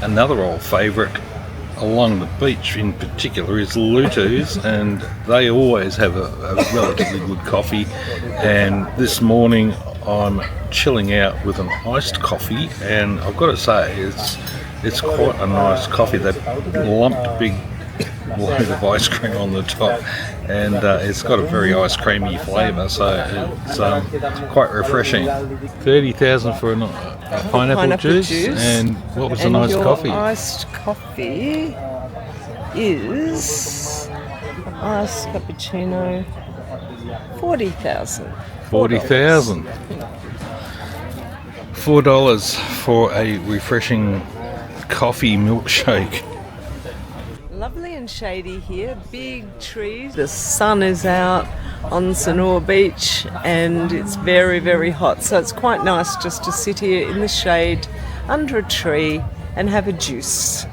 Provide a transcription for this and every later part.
Another old favourite along the beach in particular is Lutu's, and they always have a relatively good coffee. And this morning I'm chilling out with an iced coffee, and I've got to say it's quite a nice coffee. They've lumped a big load of ice cream on the top, and it's got a very ice creamy flavour, so it's quite refreshing. 30,000 for a pineapple juice. And what was the nice coffee? Iced coffee is iced cappuccino. 40,000. 40,000. $4 for a refreshing coffee milkshake. Lovely and shady here, big trees. The sun is out on Sanur beach and it's very, very hot. So it's quite nice just to sit here in the shade under a tree and have a juice.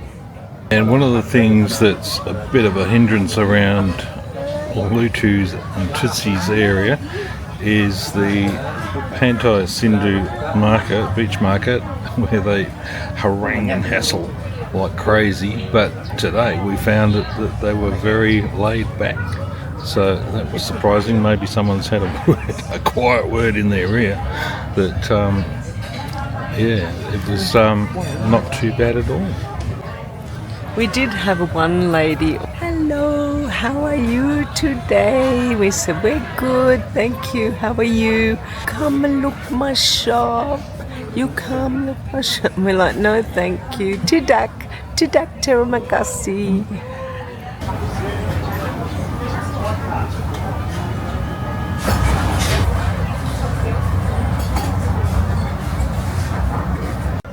And one of the things that's a bit of a hindrance around Lutu's and Tootsie's area is the Pantai Sindhu market, beach market, where they harangue and hassle like crazy, but today we found that they were very laid back, so that was surprising. Maybe someone's had a quiet word in their ear, but it was not too bad at all. We did have one lady, hello, how are you today? We said, we're good, thank you, how are you? Come and look my shop. You come look my shop. We're like, no thank you. Tidak terima kasih.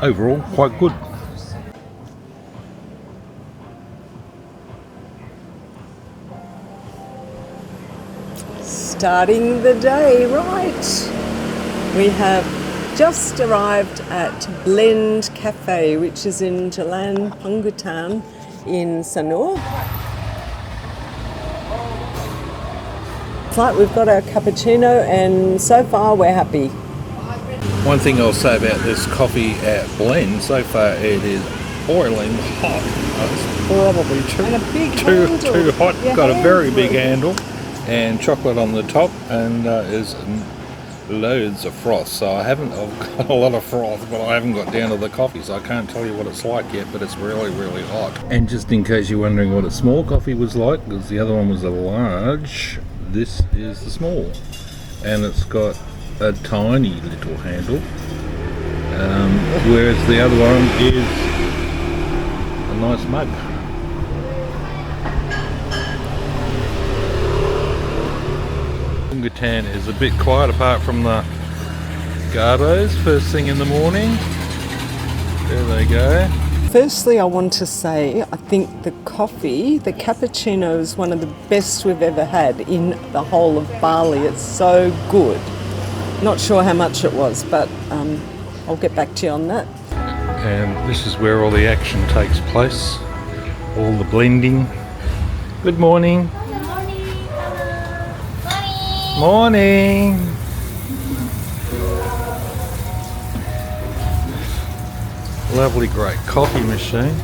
Overall, quite good. Starting the day right. We have just arrived at Blend Cafe, which is in Jalan Penghutan in Sanur. It's like we've got our cappuccino and so far we're happy. One thing I'll say about this coffee at Blend, so far it is boiling hot. It's probably too hot. Got a very big handle and chocolate on the top, and is loads of froth. So I've got a lot of froth, but I haven't got down to the coffee, so I can't tell you what it's like yet, but it's really, really hot. And just in case you're wondering what a small coffee was like, because the other one was a large, this is the small, and it's got a tiny little handle, whereas the other one is a nice mug. Penghutan is a bit quiet apart from the gardos first thing in the morning. There they go. Firstly, I want to say I think the coffee, the cappuccino, is one of the best we've ever had in the whole of Bali. It's so good. Not sure how much it was, but I'll get back to you on that. And this is where all the action takes place, all the blending. Good morning. Morning. Lovely, great coffee machine.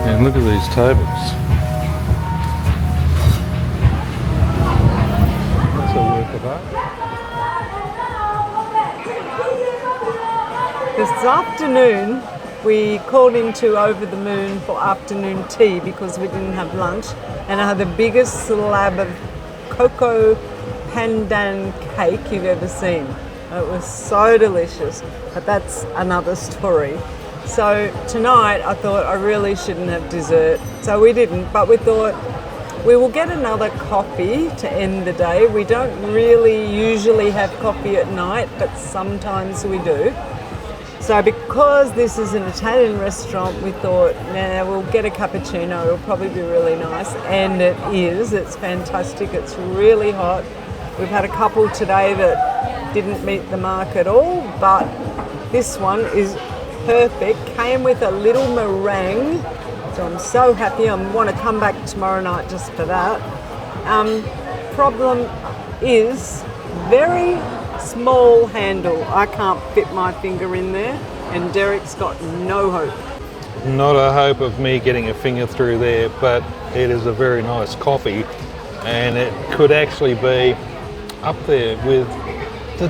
And look at these tables. That's a work of art. This afternoon, we called into Over the Moon for afternoon tea because we didn't have lunch, and I had the biggest slab of cocoa pandan cake you've ever seen. It was so delicious, but that's another story. So tonight I thought I really shouldn't have dessert, so we didn't, but we thought we will get another coffee to end the day. We don't really usually have coffee at night, but sometimes we do. So because this is an Italian restaurant, we thought, nah, we'll get a cappuccino, it'll probably be really nice. And it is, it's fantastic, it's really hot. We've had a couple today that didn't meet the mark at all, but this one is perfect. Came with a little meringue, so I'm so happy. I want to come back tomorrow night just for that. problem is very small handle. I can't fit my finger in there, and Derek's got no hope. Not a hope of me getting a finger through there, but it is a very nice coffee, and it could actually be up there with the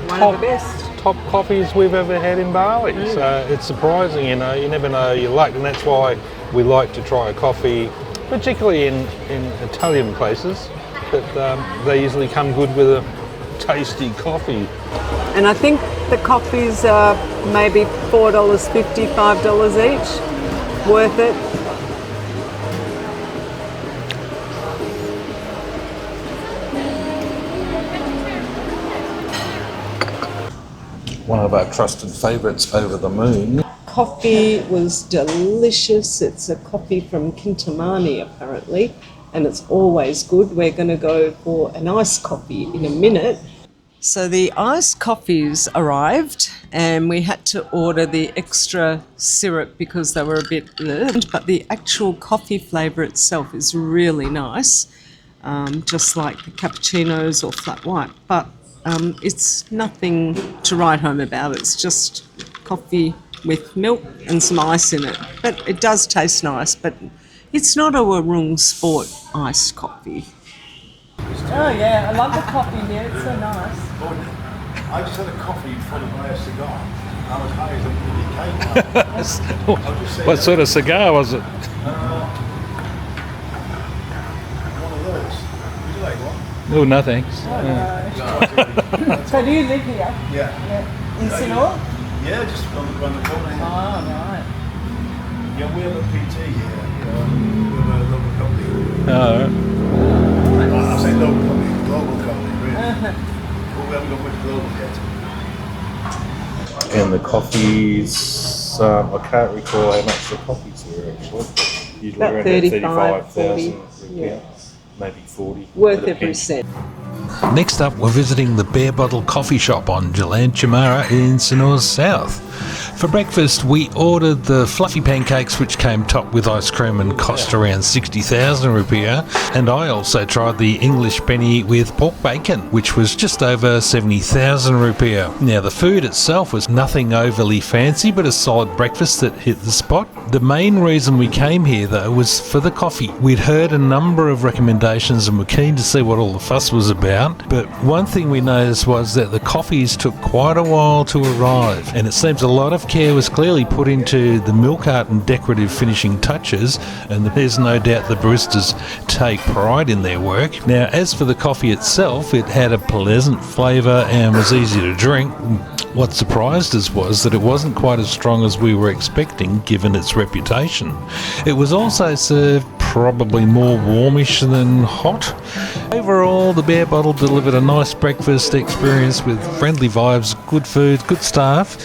top coffees we've ever had in Bali. So it's surprising, you know, you never know your luck, and that's why we like to try a coffee, particularly in Italian places, that they usually come good with a tasty coffee. And I think the coffees are maybe $4.50, $5 each. Worth it. One of our trusted favourites over the moon. Coffee was delicious. It's a coffee from Kintamani apparently, and it's always good. We're going to go for an iced coffee in a minute. So the iced coffees arrived, and we had to order the extra syrup because they were a bit blurred, but the actual coffee flavour itself is really nice, just like the cappuccinos or flat white, but it's nothing to write home about. It's just coffee with milk and some ice in it, but it does taste nice, but it's not a Warung Sport iced coffee. Oh yeah, I love the coffee here, it's so nice. I just had a coffee followed by a cigar. I was high as a bloody cake. What sort of cigar was it? One of those. Would you like one? Oh, no thanks. So do you live here? Yeah. In Sanur? Yeah, just around the corner here. Oh, right. Yeah, we have a PT here. We have a local company. Oh, I say local company, global company, really. But we haven't got much global yet. and the coffees, I can't recall how much the coffees were actually. Usually About around 35,000, 40, yeah. maybe 40. Worth every cent. Next up, we're visiting the Bare Bottle Coffee Shop on Jalan Cemara in Sanur's south. For breakfast, we ordered the fluffy pancakes, which came topped with ice cream and cost around 60,000 rupiah. And I also tried the English penny with pork bacon, which was just over 70,000 rupiah. Now, the food itself was nothing overly fancy, but a solid breakfast that hit the spot. The main reason we came here, though, was for the coffee. We'd heard a number of recommendations and were keen to see what all the fuss was about. But one thing we noticed was that the coffees took quite a while to arrive, and it seems a lot of care was clearly put into the milk art and decorative finishing touches, and there's no doubt the baristas take pride in their work. Now, as for the coffee itself, it had a pleasant flavour and was easy to drink. What surprised us was that it wasn't quite as strong as we were expecting, given its reputation. It was also served probably more warmish than hot. Overall, the Bare Bottle delivered a nice breakfast experience with friendly vibes, good food, good staff,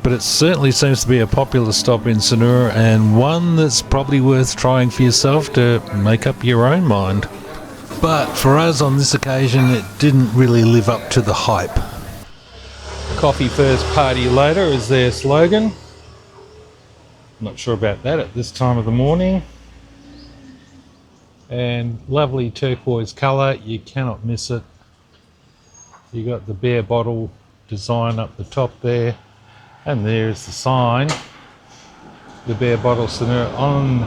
but it certainly seems to be a popular stop in Sanur, and one that's probably worth trying for yourself to make up your own mind. But for us on this occasion, it didn't really live up to the hype. Coffee first, party later is their slogan. Not sure about that at this time of the morning. And lovely turquoise colour, you cannot miss it. You got the Bare Bottle design up the top there, and there's the sign, the Bare Bottle Sanur, on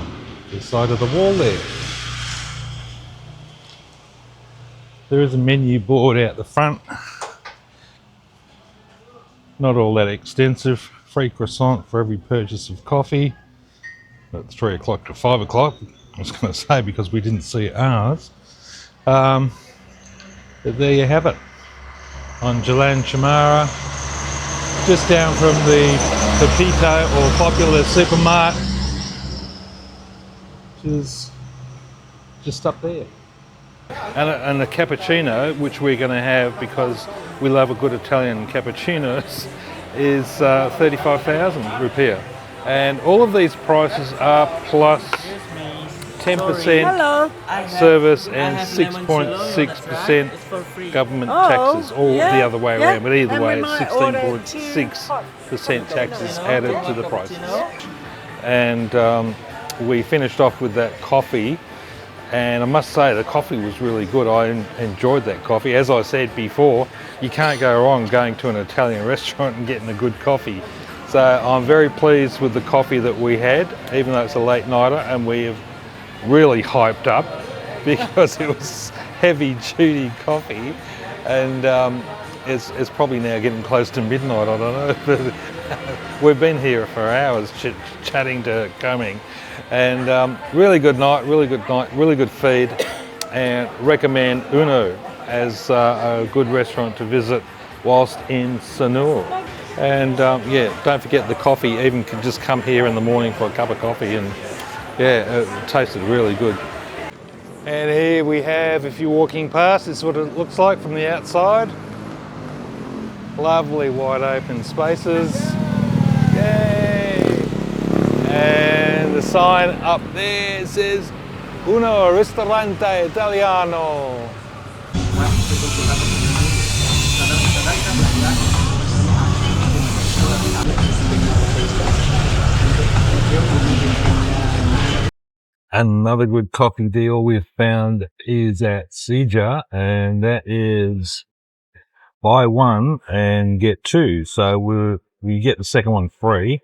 the side of the wall there. There is a menu board out the front. Not all that extensive. Free croissant for every purchase of coffee. At 3 o'clock to 5 o'clock. I was going to say, because we didn't see ours. But there you have it. On Jalan Cemara. Just down from the Pepito or Popular Supermart. Which is just up there. And a cappuccino, which we're going to have because we love a good Italian cappuccinos, is 35,000 rupiah. And all of these prices are plus 10% service and 6.6% government taxes, or the other way around, but either way, 16.6% taxes added to the prices. And we finished off with that coffee, And I must say the coffee was really good. I enjoyed that coffee. As I said before, you can't go wrong going to an Italian restaurant and getting a good coffee. So I'm very pleased with the coffee that we had, even though it's a late nighter, and we have really hyped up because it was heavy duty coffee, and it's probably now getting close to midnight, I don't know, but we've been here for hours chatting to coming, and really good night, really good feed, and recommend Uno as a good restaurant to visit whilst in Sanur. And yeah, don't forget the coffee. Even can just come here in the morning for a cup of coffee, and yeah, it tasted really good. And here we have, if you're walking past, this is what it looks like from the outside. Lovely wide open spaces. Yay! And the sign up there says Uno Ristorante Italiano. Another good coffee deal we've found is at Seja, and that is buy one and get two. So we get the second one free,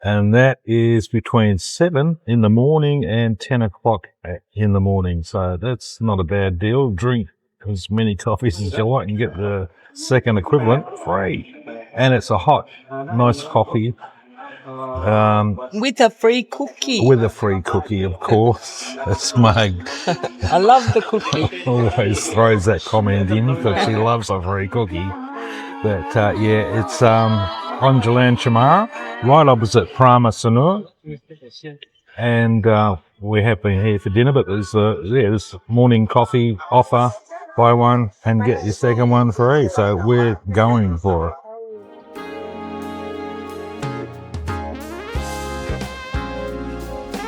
and that is between 7 in the morning and 10 o'clock in the morning. So that's not a bad deal. Drink as many coffees as you like and get the second equivalent free. And it's a hot, nice coffee. With a free cookie. With a free cookie, of course. It's Mug. I love the cookie. Always throws that comment in because she loves a free cookie. But yeah, it's on Jalan Chamara, right opposite Prama Sanur. And we have been here for dinner, but there's this morning coffee offer, buy one and get your second one free. So we're going for it.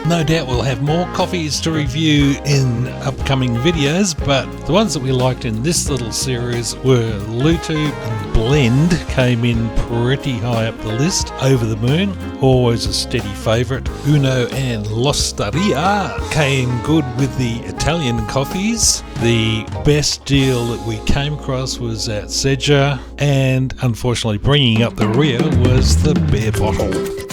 No doubt we'll have more coffees to review in upcoming videos, but the ones that we liked in this little series were Lutu and Blend, came in pretty high up the list. Over the Moon, always a steady favourite. Uno and L'Osteria came good with the Italian coffees. The best deal that we came across was at Seja, and unfortunately bringing up the rear was the beer bottle.